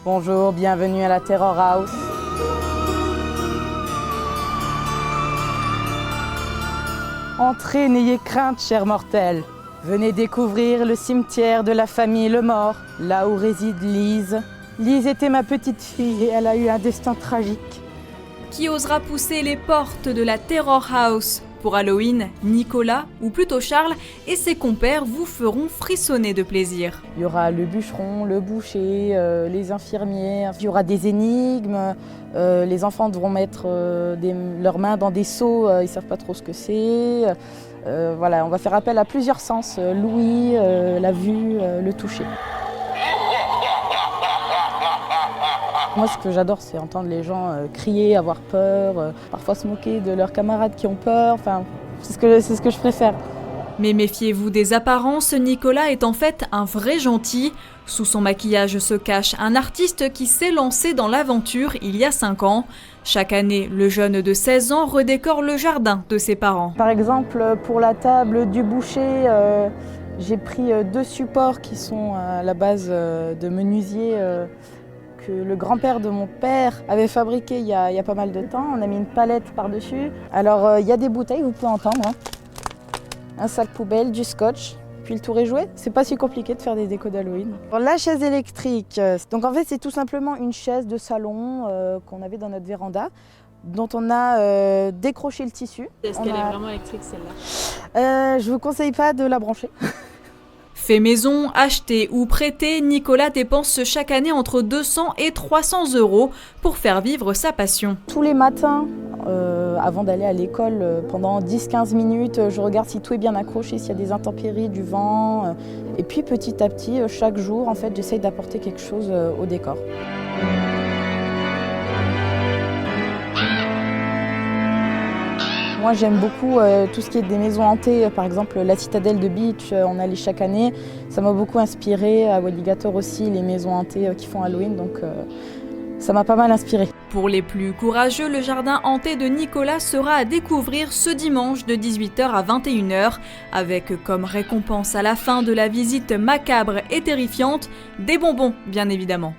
Bonjour, bienvenue à la Terror House. Entrez, n'ayez crainte, chers mortels. Venez découvrir le cimetière de la famille Lemort, là où réside Lise. Lise était ma petite fille et elle a eu un destin tragique. Qui osera pousser les portes de la Terror House? Pour Halloween, Nicolas, ou plutôt Charles, et ses compères vous feront frissonner de plaisir. Il y aura le bûcheron, le boucher, les infirmiers, il y aura des énigmes, les enfants devront mettre leurs mains dans des seaux, ils ne savent pas trop ce que c'est. Voilà, on va faire appel à plusieurs sens, l'ouïe, la vue, le toucher. Moi, ce que j'adore, c'est entendre les gens crier, avoir peur, parfois se moquer de leurs camarades qui ont peur. Enfin, c'est ce que je préfère. Mais méfiez-vous des apparences, Nicolas est en fait un vrai gentil. Sous son maquillage se cache un artiste qui s'est lancé dans l'aventure il y a 5 ans. Chaque année, le jeune de 16 ans redécore le jardin de ses parents. Par exemple, pour la table du boucher, j'ai pris 2 supports qui sont à la base de menuisier que le grand-père de mon père avait fabriqué il y a pas mal de temps. On a mis une palette par-dessus. Alors, il y a des bouteilles, vous pouvez entendre. Hein. Un sac poubelle, du scotch, puis le tour est joué. C'est pas si compliqué de faire des décos d'Halloween. La chaise électrique, donc en fait c'est tout simplement une chaise de salon qu'on avait dans notre véranda, dont on a décroché le tissu. Est-ce qu'elle est vraiment électrique celle-là? Je vous conseille pas de la brancher. Fait maison, acheté ou prêté, Nicolas dépense chaque année entre 200 et 300 € pour faire vivre sa passion. Tous les matins, avant d'aller à l'école, pendant 10-15 minutes, je regarde si tout est bien accroché, s'il y a des intempéries, du vent. Et puis petit à petit, chaque jour, en fait, j'essaye d'apporter quelque chose au décor. Moi, j'aime beaucoup tout ce qui est des maisons hantées. Par exemple, la citadelle de Beach, on allait chaque année. Ça m'a beaucoup inspiré. À Walligator aussi, les maisons hantées qui font Halloween. Donc, ça m'a pas mal inspiré. Pour les plus courageux, le jardin hanté de Nicolas sera à découvrir ce dimanche de 18 h à 21 h, avec comme récompense à la fin de la visite macabre et terrifiante, des bonbons, bien évidemment.